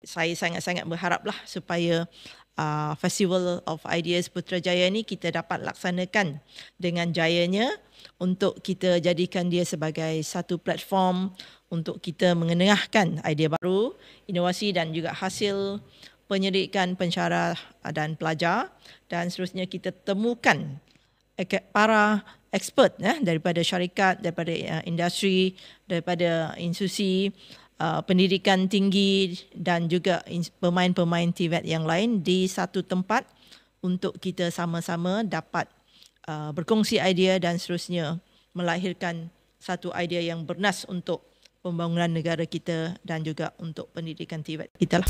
saya sangat-sangat berharaplah supaya Festival of Ideas Putrajaya ni kita dapat laksanakan dengan jayanya untuk kita jadikan dia sebagai satu platform untuk kita mengenengahkan idea baru, inovasi dan juga hasil penyelidikan pensyarah dan pelajar, dan seterusnya kita temukan para expert daripada syarikat, daripada industri, daripada institusi pendidikan tinggi dan juga pemain-pemain TVET yang lain di satu tempat untuk kita sama-sama dapat berkongsi idea dan seterusnya melahirkan satu idea yang bernas untuk pembangunan negara kita dan juga untuk pendidikan TVET kita lah.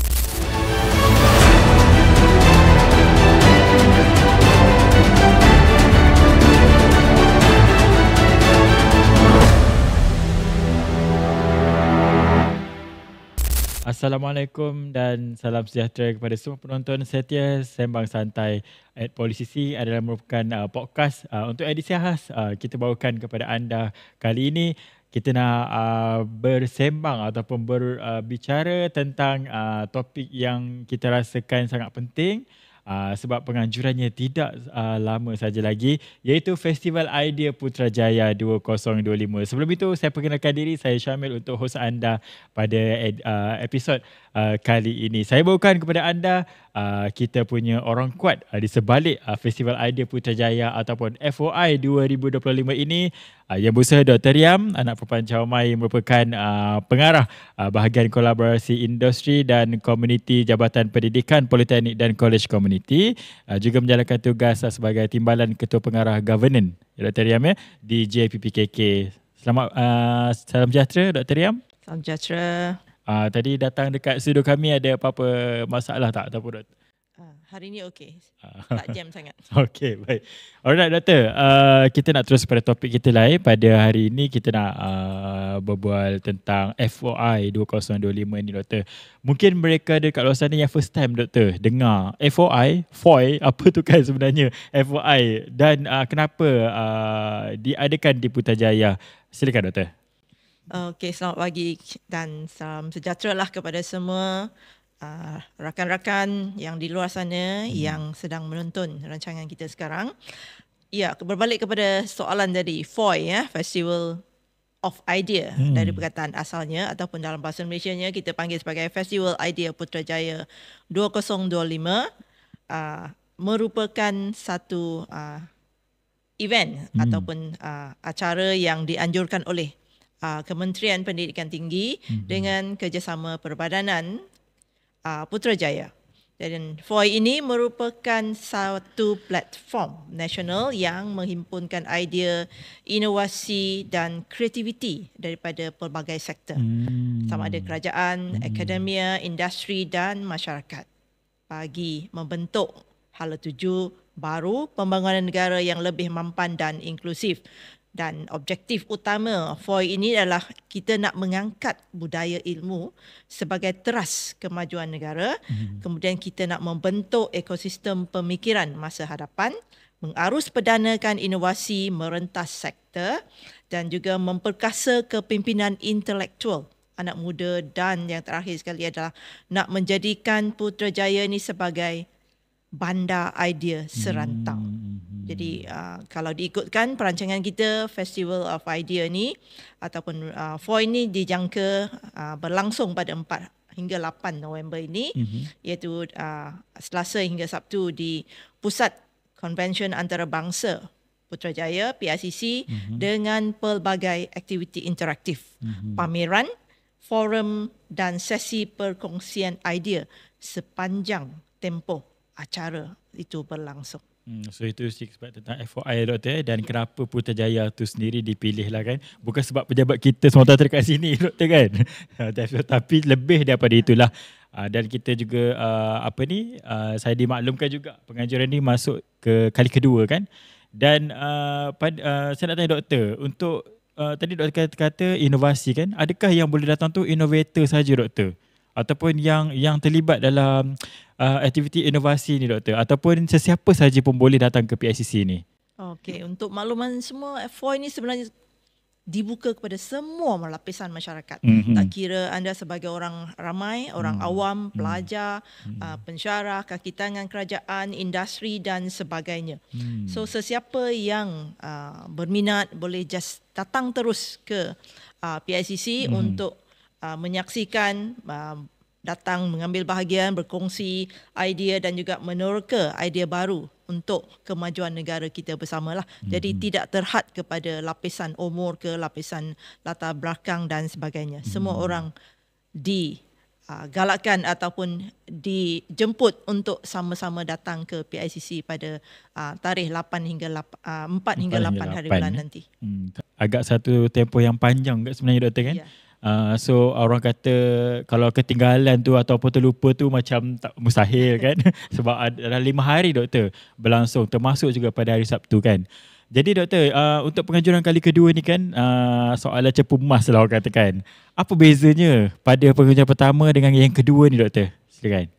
Assalamualaikum dan salam sejahtera kepada semua penonton setia Sembang Santai at Polisisi adalah merupakan podcast untuk edisi khas kita bawakan kepada anda. Kali ini kita nak bersembang ataupun berbicara tentang topik yang kita rasakan sangat penting sebab penganjurannya tidak lama saja lagi, iaitu Festival Idea Putrajaya 2025. Sebelum itu saya perkenalkan diri, saya Syamil untuk hos anda pada episod kali ini. Saya bawakan kepada anda kita punya orang kuat di sebalik Festival Idea Putrajaya ataupun FOI 2025 ini, yang berusaha Dr. Riam, anak perempuan Caumai, merupakan pengarah bahagian kolaborasi industri dan komuniti Jabatan Pendidikan Politeknik dan College Community, juga menjalankan tugas sebagai timbalan Ketua Pengarah Governance Dr. Riam di JPPKK. Selamat salam sejahtera Dr. Riam. Salam sejahtera. Tadi datang dekat studio kami, ada apa-apa masalah tak ataupun doktor? Hari ni okey. Tak jam sangat. Okey, baik. Alright doktor, kita nak terus pada topik kita lain. Pada hari ini kita nak berbual tentang FOI 2025 ni doktor. Mungkin mereka dekat luar sana yang first time doktor dengar FOI, apa tu kan sebenarnya FOI, dan kenapa diadakan di Putrajaya. Silakan doktor. Okey, selamat pagi dan salam sejahtera lah kepada semua rakan-rakan yang di luar sana yang sedang menonton rancangan kita sekarang. Ya, berbalik kepada soalan tadi, FOI Festival of Idea, dari perkataan asalnya ataupun dalam bahasa Malaysianya kita panggil sebagai Festival Idea Putrajaya 2025, merupakan satu event ataupun acara yang dianjurkan oleh Kementerian Pendidikan Tinggi dengan kerjasama Perbadanan Putrajaya. Dan FOI ini merupakan satu platform nasional yang menghimpunkan idea, inovasi dan kreativiti daripada pelbagai sektor, sama ada kerajaan, akademia, industri dan masyarakat, bagi membentuk hala tuju baru pembangunan negara yang lebih mampan dan inklusif. Dan objektif utama FOI ini adalah kita nak mengangkat budaya ilmu sebagai teras kemajuan negara. Kemudian kita nak membentuk ekosistem pemikiran masa hadapan, mengarus perdanakan inovasi merentas sektor dan juga memperkasa kepimpinan intelektual anak muda, dan yang terakhir sekali adalah nak menjadikan Putrajaya ini sebagai bandar idea serantau. Jadi kalau diikutkan perancangan kita, Festival of Idea ni ataupun FOI ni dijangka berlangsung pada 4 hingga 8 November ini, iaitu Selasa hingga Sabtu di Pusat Konvensyen Antarabangsa Putrajaya PICC, dengan pelbagai aktiviti interaktif, pameran, forum dan sesi perkongsian idea sepanjang tempoh acara itu berlangsung. So itu sebab tentang FOI doktor, dan kenapa Putrajaya tu sendiri dipilih lah kan. Bukan sebab pejabat kita semata dekat sini doktor kan. Tapi lebih daripada itulah. Dan kita juga saya dimaklumkan juga penganjuran ni masuk ke kali kedua kan. Dan saya nak tanya doktor, untuk tadi doktor kata inovasi kan, adakah yang boleh datang tu innovator saja doktor? Ataupun yang terlibat dalam aktiviti inovasi ni doktor, ataupun sesiapa saja pun boleh datang ke PICC ni? Okey, untuk makluman semua, FOI ni sebenarnya dibuka kepada semua lapisan masyarakat. Tak kira anda sebagai orang ramai, orang awam, pelajar, pensyarah, kaki tangan kerajaan, industri dan sebagainya. So sesiapa yang berminat boleh just datang terus ke PICC untuk menyaksikan, datang mengambil bahagian, berkongsi idea dan juga menerka idea baru untuk kemajuan negara kita bersamalah. Jadi tidak terhad kepada lapisan umur ke lapisan latar belakang dan sebagainya. Semua orang digalakkan ataupun dijemput untuk sama-sama datang ke PICC pada tarikh 4 hingga 8 hari bulan nanti. Agak satu tempoh yang panjang sebenarnya Doktor kan? Ya. So orang kata kalau ketinggalan tu ataupun terlupa tu macam tak mustahil kan. Sebab ada 5 hari Doktor berlangsung, termasuk juga pada hari Sabtu kan. Jadi Doktor, untuk penganjuran kali kedua ni kan, soalan cepu emas lah orang katakan. Apa bezanya pada penganjuran pertama dengan yang kedua ni Doktor? Silakan.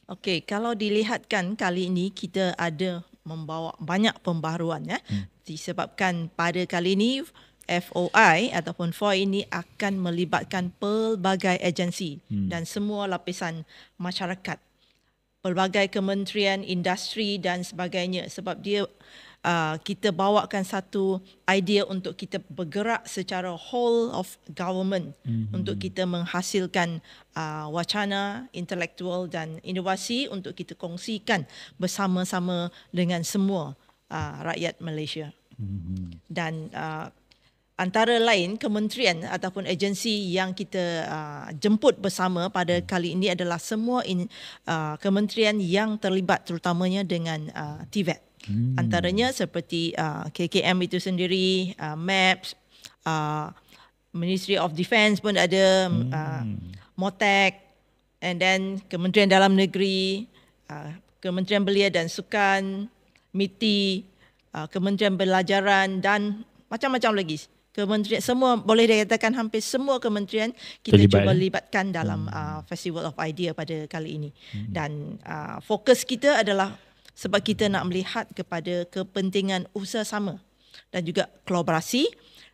Okey, kalau dilihatkan kali ini kita ada membawa banyak pembaharuan ya. Disebabkan pada kali ini FOI ataupun FOI ini akan melibatkan pelbagai agensi dan semua lapisan masyarakat, pelbagai kementerian, industri dan sebagainya, sebab dia kita bawakan satu idea untuk kita bergerak secara whole of government untuk kita menghasilkan wacana intelektual dan inovasi untuk kita kongsikan bersama-sama dengan semua rakyat Malaysia. Dan antara lain kementerian ataupun agensi yang kita jemput bersama pada kali ini adalah semua kementerian yang terlibat terutamanya dengan TVET. Antaranya seperti KKM itu sendiri, MAPS, Ministry of Defence pun ada, MOTEC, and then Kementerian Dalam Negeri, Kementerian Belia dan Sukan, MITI, Kementerian Pelajaran dan macam-macam lagi. Kementerian, semua boleh dikatakan hampir semua kementerian kita cuba libatkan dalam Festival of Idea pada kali ini. Dan fokus kita adalah sebab kita nak melihat kepada kepentingan usaha sama dan juga kolaborasi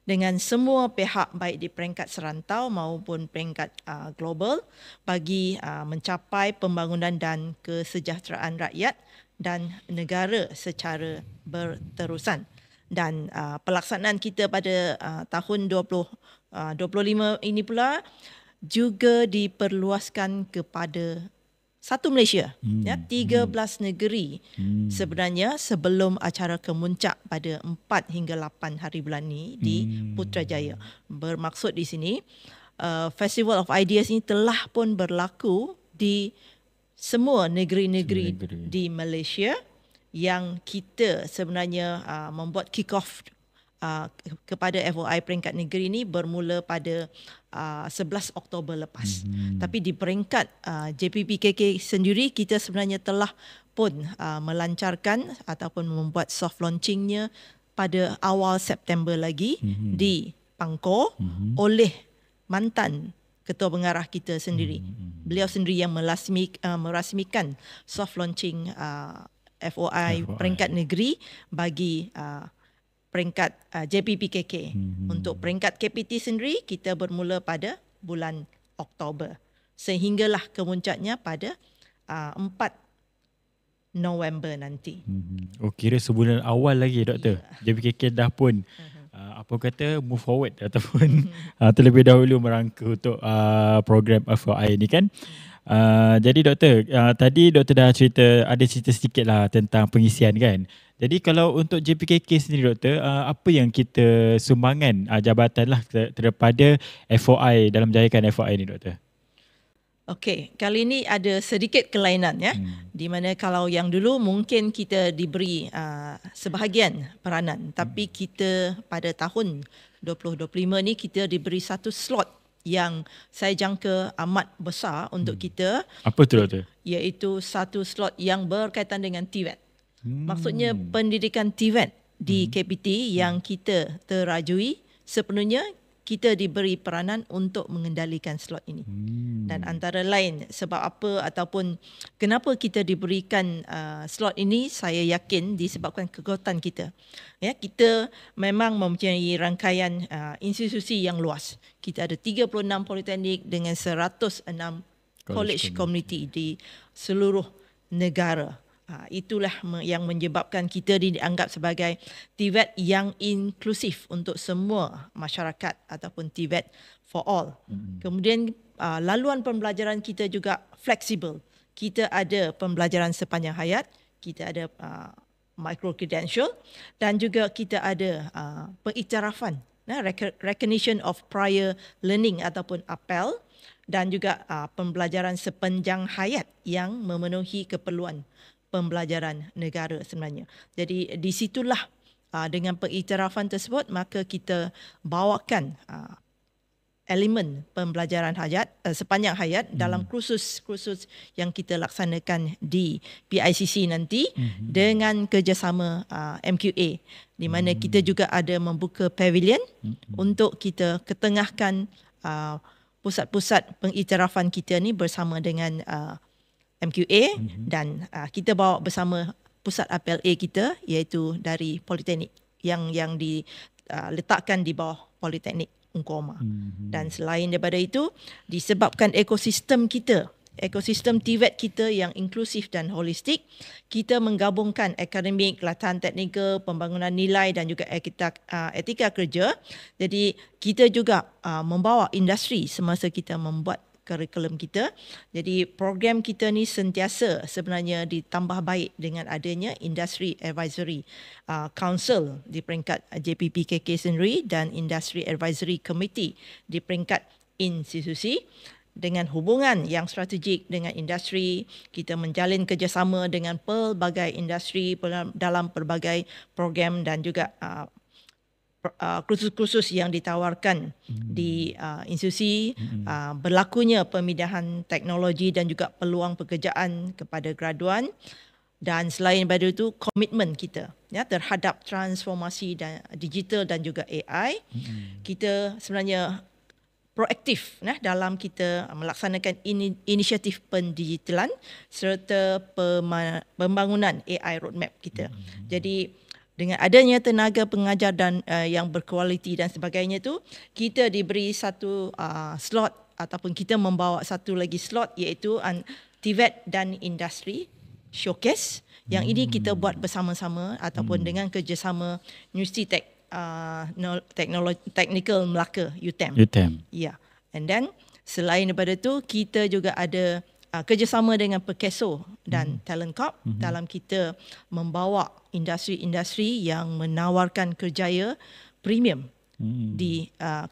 dengan semua pihak baik di peringkat serantau maupun peringkat global bagi mencapai pembangunan dan kesejahteraan rakyat dan negara secara berterusan. Dan pelaksanaan kita pada tahun 2025 ini pula juga diperluaskan kepada satu Malaysia, ya, 13 negeri sebenarnya sebelum acara kemuncak pada 4 hingga 8 hari bulan ini di Putrajaya. Bermaksud di sini Festival of Ideas ini telah pun berlaku di semua negeri-negeri di Malaysia yang kita sebenarnya membuat kick-off kepada FOI peringkat negeri ini bermula pada 11 Oktober lepas. Tapi di peringkat JPPKK sendiri kita sebenarnya telah pun melancarkan ataupun membuat soft launchingnya pada awal September lagi di Pangkor oleh mantan Ketua Pengarah kita sendiri. Beliau sendiri yang merasmikan soft launching FOI peringkat negeri bagi peringkat JPPKK. Untuk peringkat KPT sendiri kita bermula pada bulan Oktober sehinggalah kemuncaknya pada 4 November nanti. Oh, kira sebulan awal lagi Doktor. JPPKK dah pun apa kata move forward ataupun terlebih dahulu merangka untuk program FOI ni kan. Jadi Doktor, tadi Doktor dah ada cerita sedikit lah tentang pengisian kan. Jadi kalau untuk JPKK sendiri Doktor, apa yang kita sumbangan jabatan lah daripada FOI dalam menjayakan FOI ni Doktor? Okey, kali ini ada sedikit kelainan ya. Di mana kalau yang dulu mungkin kita diberi sebahagian peranan, tapi kita pada tahun 2025 ni kita diberi satu slot yang saya jangka amat besar untuk kita. Apa tu Doktor? Iaitu satu slot yang berkaitan dengan TVET. Maksudnya pendidikan TVET di KPT yang kita terajui sepenuhnya kita diberi peranan untuk mengendalikan slot ini. Dan antara lain sebab apa ataupun kenapa kita diberikan slot ini, saya yakin disebabkan kekuatan kita. Ya, kita memang mempunyai rangkaian institusi yang luas. Kita ada 36 politeknik dengan 106 college community di seluruh negara. Itulah yang menyebabkan kita dianggap sebagai TVET yang inklusif untuk semua masyarakat ataupun TVET for all. Kemudian laluan pembelajaran kita juga fleksibel. Kita ada pembelajaran sepanjang hayat, kita ada micro credential dan juga kita ada pengiktirafan, recognition of prior learning ataupun APEL, dan juga pembelajaran sepanjang hayat yang memenuhi keperluan pembelajaran negara sebenarnya. Jadi di situlah dengan pengiktirafan tersebut maka kita bawakan elemen pembelajaran hayat sepanjang hayat dalam kursus-kursus yang kita laksanakan di PICC nanti dengan kerjasama MQA, di mana kita juga ada membuka pavilion untuk kita ketengahkan pusat-pusat pengiktirafan kita ni bersama dengan MQA dan kita bawa bersama pusat APLA kita iaitu dari Politeknik yang diletakkan di bawah Politeknik Ungku Omar. Dan selain daripada itu, disebabkan ekosistem kita, ekosistem TVET kita yang inklusif dan holistik, kita menggabungkan akademik, latihan teknikal, pembangunan nilai dan juga etika kerja. Jadi kita juga membawa industri semasa kita membuat kurikulum kita. Jadi program kita ni sentiasa sebenarnya ditambah baik dengan adanya Industry Advisory Council di peringkat JPPKK sendiri dan Industry Advisory Committee di peringkat institusi. Dengan hubungan yang strategik dengan industri, kita menjalin kerjasama dengan pelbagai industri dalam pelbagai program dan juga kursus-kursus yang ditawarkan di institusi, berlakunya pemindahan teknologi dan juga peluang pekerjaan kepada graduan, dan selain daripada itu komitmen kita terhadap transformasi dan digital dan juga AI. Kita sebenarnya proaktif dalam kita melaksanakan inisiatif pendigitalan serta pembangunan AI roadmap kita. Jadi dengan adanya tenaga pengajar dan yang berkualiti dan sebagainya tu, kita diberi satu slot ataupun kita membawa satu lagi slot iaitu TVET dan Industri Showcase. Yang ini kita buat bersama-sama ataupun dengan kerjasama Universiti Teknikal Melaka, UTM. Ya. And then selain daripada itu, kita juga ada kerjasama dengan Perkeso dan Talent Corp dalam kita membawa industri-industri yang menawarkan kerjaya premium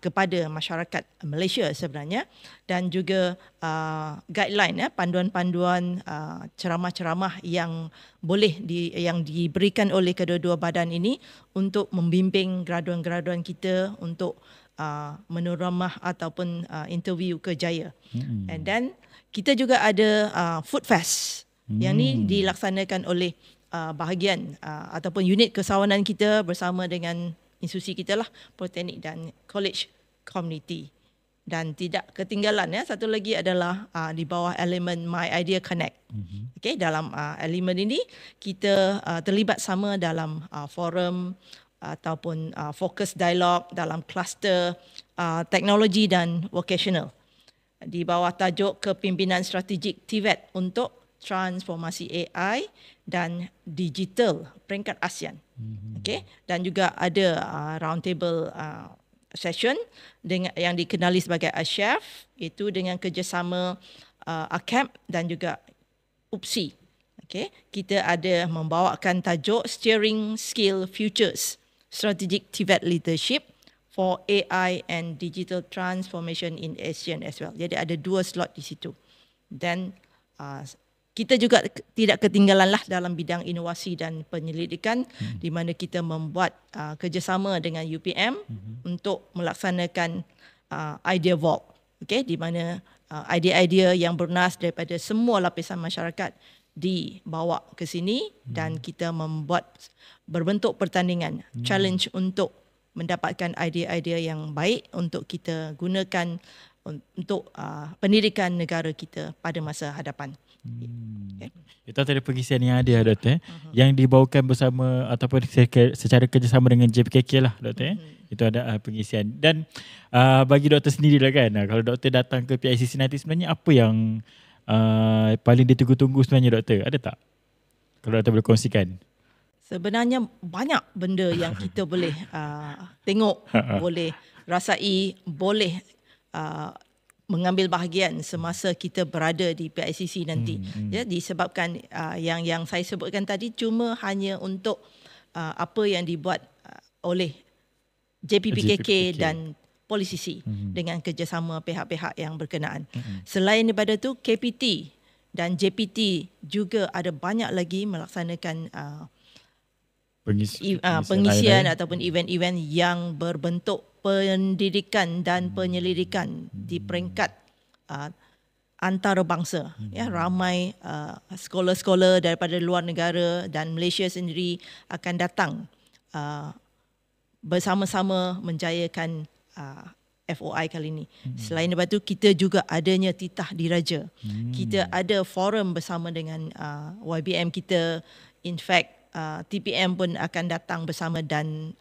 kepada masyarakat Malaysia sebenarnya, dan juga guideline panduan-panduan ceramah-ceramah yang yang diberikan oleh kedua-dua badan ini untuk membimbing graduan-graduan kita untuk meneramah ataupun interview kerjaya. And then kita juga ada Food Fest. Yang ni dilaksanakan oleh bahagian ataupun unit kesawanan kita bersama dengan institusi kita lah, Politeknik dan College Community. Dan tidak ketinggalan satu lagi adalah di bawah elemen My Idea Connect. Okay, dalam elemen ini kita terlibat sama dalam forum ataupun fokus dialog dalam kluster teknologi dan vocational di bawah tajuk Kepimpinan Strategik TVET untuk Transformasi AI dan Digital peringkat ASEAN. Okay? Dan juga ada roundtable session yang dikenali sebagai ASHEF, itu dengan kerjasama ACAP dan juga UPSI. Okay? Kita ada membawakan tajuk Steering Skill Futures Strategic TVET Leadership for AI and Digital Transformation in ASEAN as well. Jadi ada 2 slot di situ. Dan kita juga tidak ketinggalanlah dalam bidang inovasi dan penyelidikan, di mana kita membuat kerjasama dengan UPM untuk melaksanakan Idea Vault. Okay, di mana idea-idea yang bernas daripada semua lapisan masyarakat dibawa ke sini dan kita membuat berbentuk pertandingan challenge untuk mendapatkan idea-idea yang baik untuk kita gunakan untuk pendidikan negara kita pada masa hadapan. Okay. Itu antara pengisian yang ada, Doktor. Yang dibawakan bersama ataupun secara kerjasama dengan JPKK lah, Doktor. Itu ada pengisian. Dan bagi Doktor sendiri lah kan, kalau Doktor datang ke PICC nanti, sebenarnya apa yang paling ditunggu-tunggu sebenarnya, Doktor? Ada tak? Kalau Doktor boleh kongsikan. Sebenarnya banyak benda yang kita boleh tengok, boleh rasai, boleh mengambil bahagian semasa kita berada di PICC nanti. Ya, disebabkan yang saya sebutkan tadi cuma hanya untuk apa yang dibuat oleh JPKK dan Polisisi dengan kerjasama pihak-pihak yang berkenaan. Selain daripada itu, KPT dan JPT juga ada banyak lagi melaksanakan pengisian ataupun event-event yang berbentuk pendidikan dan penyelidikan di peringkat antarabangsa. Ya, ramai sekolah-sekolah daripada luar negara dan Malaysia sendiri akan datang bersama-sama menjayakan FOI kali ini. Selain daripada itu, kita juga adanya titah diraja. Kita ada forum bersama dengan YBM kita. In fact, TPM pun akan datang bersama dan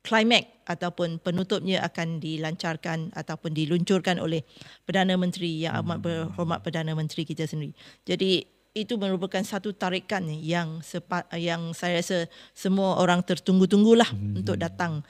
climax ataupun penutupnya akan dilancarkan ataupun diluncurkan oleh Perdana Menteri yang amat berhormat Perdana Menteri kita sendiri. Jadi itu merupakan satu tarikan yang saya rasa semua orang tertunggu-tunggulah untuk datang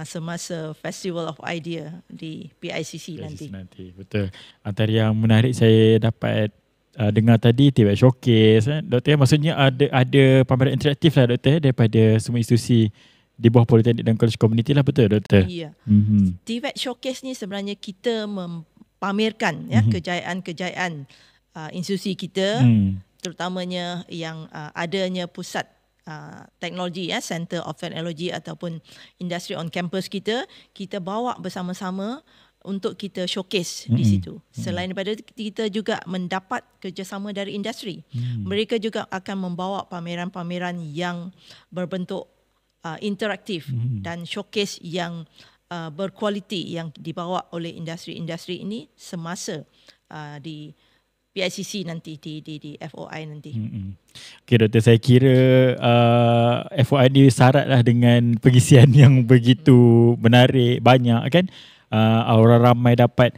semasa Festival of Idea di PICC nanti. Betul. Antara yang menarik saya dapat dengar tadi TVET Showcase, Doktor, maksudnya ada pameran interaktif lah, Doktor, daripada semua institusi di bawah Politeknik dan College Community lah, betul, Doktor? Ya. TVET Showcase ni sebenarnya kita mempamerkan kejayaan-kejayaan institusi kita, terutamanya yang adanya pusat teknologi, Center of Technology ataupun industri on campus kita bawa bersama-sama untuk kita showcase di situ. Selain daripada itu, kita juga mendapat kerjasama dari industri. Mereka juga akan membawa pameran-pameran yang berbentuk interaktif dan showcase yang berkualiti yang dibawa oleh industri-industri ini semasa di PICC nanti, di FOI nanti. Okay, Doktor, saya kira FOI ni syaratlah dengan pengisian yang begitu menarik, banyak kan. Orang ramai dapat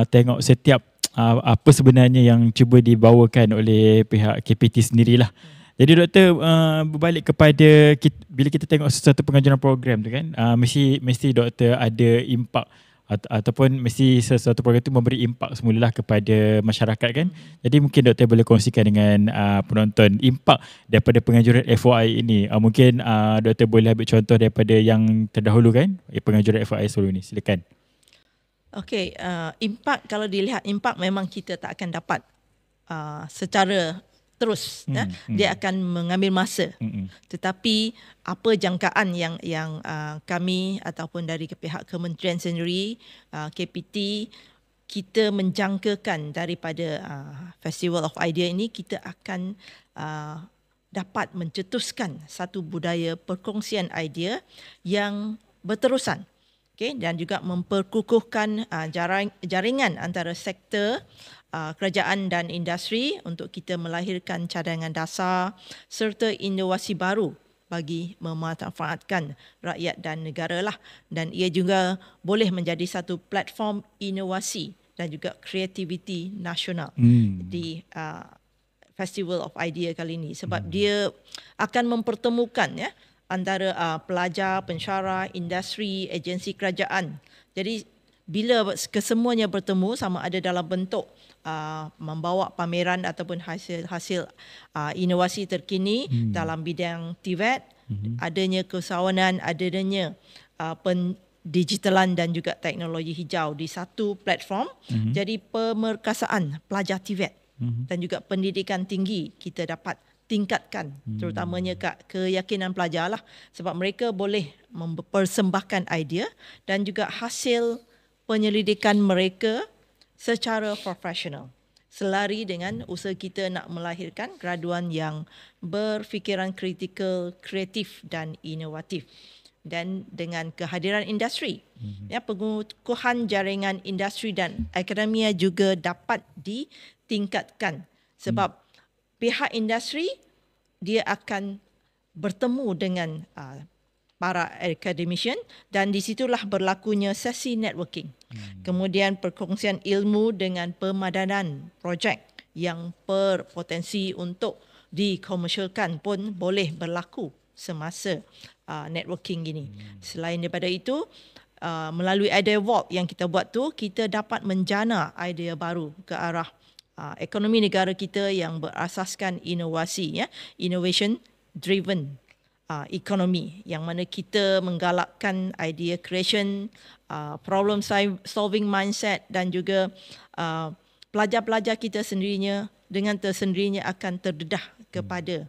tengok setiap apa sebenarnya yang cuba dibawakan oleh pihak KPT sendirilah. Jadi Doktor, berbalik kepada bila kita tengok sesuatu pengajuan program tu kan, mesti Doktor ada impak ataupun mesti sesuatu program itu memberi impak semulalah kepada masyarakat kan. Jadi mungkin Doktor boleh kongsikan dengan penonton impak daripada pengajuran FOI ini. Mungkin Doktor boleh ambil contoh daripada yang terdahulu kan, pengajuran FOI sebelum ni. Silakan. Okey, impak, kalau dilihat impak memang kita tak akan dapat secara terus. Dia akan mengambil masa. Tetapi apa jangkaan yang kami ataupun dari pihak kementerian sendiri, KPT, kita menjangkakan daripada Festival of Idea ini, kita akan dapat mencetuskan satu budaya perkongsian idea yang berterusan. Okay, dan juga memperkukuhkan jaringan antara sektor kerajaan dan industri untuk kita melahirkan cadangan dasar serta inovasi baru bagi memanfaatkan rakyat dan negara lah. Dan ia juga boleh menjadi satu platform inovasi dan juga kreativiti nasional di Festival of Idea kali ini, sebab dia akan mempertemukan antara pelajar, pensyarah, industri, agensi kerajaan. Jadi bila kesemuanya bertemu, sama ada dalam bentuk membawa pameran ataupun hasil inovasi terkini dalam bidang TVET, adanya kesawanan, adanya pendigitalan dan juga teknologi hijau di satu platform. Jadi pemerkasaan pelajar TVET dan juga pendidikan tinggi kita dapat tingkatkan, terutamanya keyakinan pelajar lah, sebab mereka boleh mempersembahkan idea dan juga hasil penyelidikan mereka secara profesional, selari dengan usaha kita nak melahirkan graduan yang berfikiran kritikal, kreatif dan inovatif. dan dengan kehadiran industri. Ya, pengukuhan jaringan industri dan akademia juga dapat ditingkatkan sebab pihak industri dia akan bertemu dengan para academician dan di situlah berlakunya sesi networking. Kemudian perkongsian ilmu dengan pemadanan projek yang berpotensi untuk dikomersialkan pun boleh berlaku semasa networking ini. Selain daripada itu, melalui idea vault yang kita buat tu, kita dapat menjana idea baru ke arah ekonomi negara kita yang berasaskan inovasi, ya, innovation driven ekonomi, yang mana kita menggalakkan idea creation, problem solving mindset dan juga pelajar-pelajar kita sendirinya dengan tersendirinya akan terdedah kepada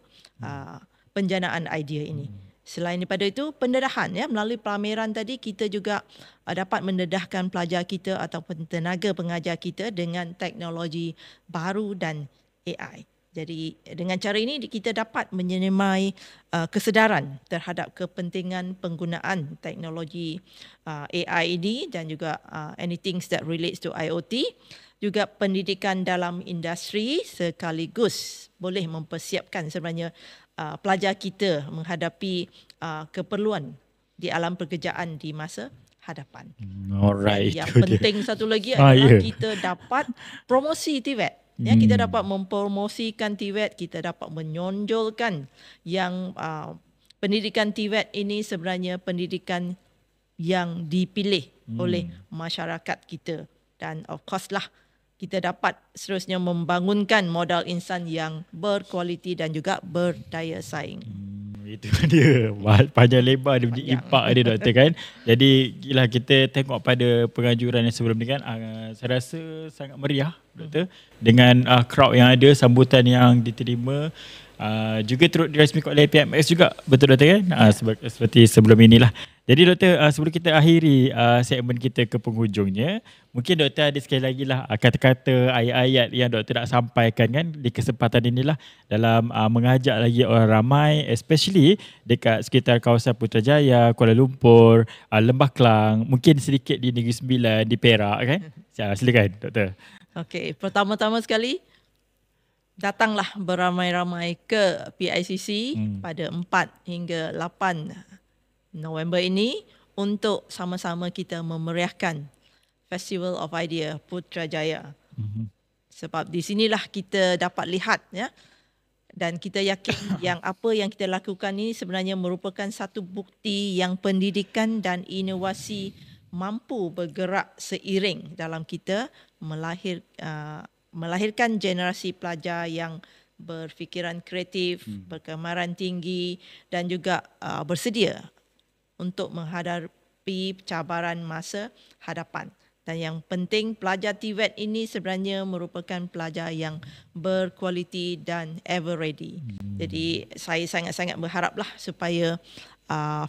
penjanaan idea ini. Selain daripada itu, pendedahan, ya, melalui pameran tadi kita juga dapat mendedahkan pelajar kita ataupun tenaga pengajar kita dengan teknologi baru dan AI. Jadi dengan cara ini kita dapat menyemai kesedaran terhadap kepentingan penggunaan teknologi AI ini dan juga anything that relates to IoT. Juga pendidikan dalam industri sekaligus boleh mempersiapkan sebenarnya pelajar kita menghadapi keperluan di alam pekerjaan di masa hadapan. Alright. Yang penting satu lagi adalah kita dapat promosi TVET. Ya, kita dapat mempromosikan TVET, kita dapat menonjolkan yang pendidikan TVET ini sebenarnya pendidikan yang dipilih oleh masyarakat kita. Dan of course lah, kita dapat seterusnya membangunkan modal insan yang berkualiti dan juga berdaya saing. Itu dia. Panjang lebar dia punya impak dia, doktor, kan. Jadi gila, kita tengok pada penganjuran yang sebelum ni kan, saya rasa sangat meriah, doktor, dengan crowd yang ada, sambutan yang diterima, juga turut dirasmikan oleh PMX juga, betul, doktor, kan. Seperti sebelum inilah. Jadi doktor, sebelum kita akhiri segmen kita ke penghujungnya, mungkin doktor ada sekali lagi lah kata-kata, ayat-ayat yang doktor nak sampaikan kan di kesempatan inilah dalam mengajak lagi orang ramai, especially dekat sekitar kawasan Putrajaya, Kuala Lumpur, Lembah Kelang, mungkin sedikit di Negeri Sembilan, di Perak, kan. Silakan doktor. Okey, pertama-tama sekali, datanglah beramai-ramai ke PICC pada 4 hingga 8 November ini untuk sama-sama kita memeriahkan Festival of Idea Putrajaya. Sebab di sinilah kita dapat lihat, ya, dan kita yakin yang apa yang kita lakukan ini sebenarnya merupakan satu bukti yang pendidikan dan inovasi mampu bergerak seiring dalam kita melahirkan generasi pelajar yang berfikiran kreatif, berkemaran tinggi dan juga bersedia untuk menghadapi cabaran masa hadapan. Dan yang penting, pelajar TVET ini sebenarnya merupakan pelajar yang berkualiti dan ever ready. Jadi saya sangat-sangat berharaplah supaya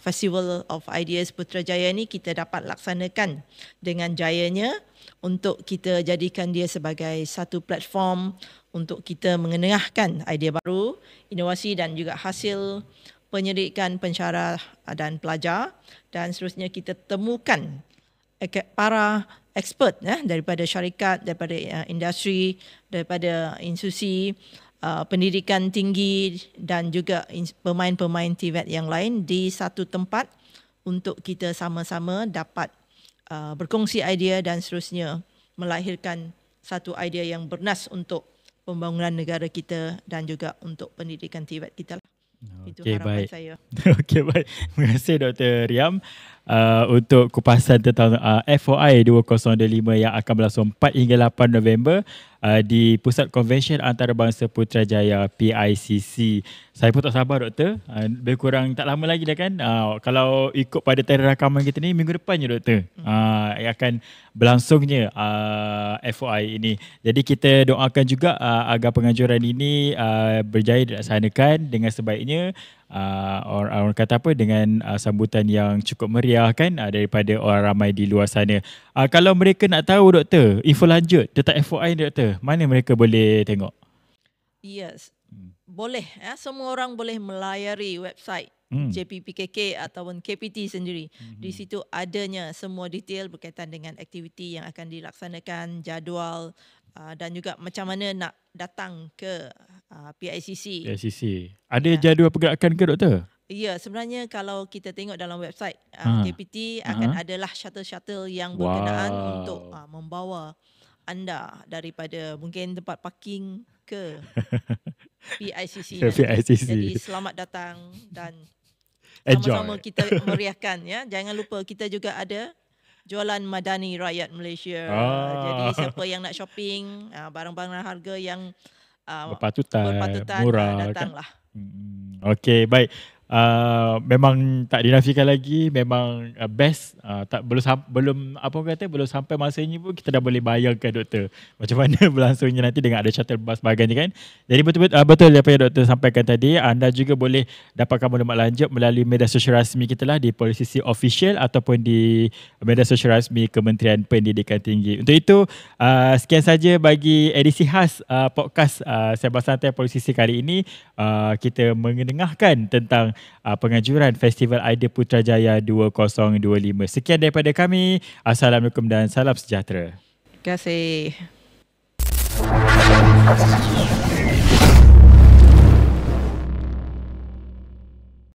Festival of Ideas Putrajaya ini kita dapat laksanakan dengan jayanya untuk kita jadikan dia sebagai satu platform untuk kita mengenengahkan idea baru, inovasi dan juga hasil penyelidikan pensyarah dan pelajar, dan seterusnya kita temukan para expert, ya, daripada syarikat, daripada industri, daripada institusi pendidikan tinggi dan juga pemain-pemain TVET yang lain di satu tempat untuk kita sama-sama dapat berkongsi idea dan seterusnya melahirkan satu idea yang bernas untuk pembangunan negara kita dan juga untuk pendidikan TVET kita. Itu harapan saya. Okey, baik. Terima kasih Dr. Riam untuk kupasan tentang FOI 2025 yang akan berlangsung 4 hingga 8 November di Pusat Konvensyen Antarabangsa Putrajaya PICC. Saya pun tak sabar, doktor. Lebih kurang tak lama lagi dah kan. Kalau ikut pada tarikh rakaman kita ni, minggu depan je, doktor. Akan berlangsungnya FOI ini. Jadi kita doakan juga agar penganjuran ini berjaya dilaksanakan dengan sebaiknya. Orang kata apa, dengan sambutan yang cukup meriah kan daripada orang ramai di luar sana. Kalau mereka nak tahu, doktor, info lanjut tentang FOI ni, doktor, mana mereka boleh tengok? Yes, boleh, ya, semua orang boleh melayari website JPPKK ataupun KPT sendiri. Di situ adanya semua detail berkaitan dengan aktiviti yang akan dilaksanakan, jadual dan juga macam mana nak datang ke PICC. PICC. Ada jadual pergerakan ke doktor? Ya, sebenarnya kalau kita tengok dalam website KPT akan adalah shuttle-shuttle yang berkenaan untuk membawa anda daripada mungkin tempat parking ke PICC. Jadi selamat datang dan sama-sama kita meriahkan ya. Jangan lupa kita juga ada jualan Madani Rakyat Malaysia. Jadi siapa yang nak shopping barang-barang harga yang berpatutan murah, datanglah. Okey, baik. Memang tak dinafikan lagi, memang best. Tak belum belum sampai masanya pun kita dah boleh bayangkan doktor macam mana berlangsungnya nanti dengan ada shuttle bus sebagainya kan. Jadi betul apa yang doktor sampaikan tadi. Anda juga boleh dapatkan maklumat lanjut melalui media sosial rasmi kita lah di Polisisi Official ataupun di media sosial rasmi Kementerian Pendidikan Tinggi. Untuk itu sekian saja bagi edisi khas podcast Sembang Santai Polisisi kali ini. Kita mendengarkan tentang penganjuran Festival Idea Putrajaya 2025. Sekian daripada kami. Assalamualaikum dan salam sejahtera. Terima kasih.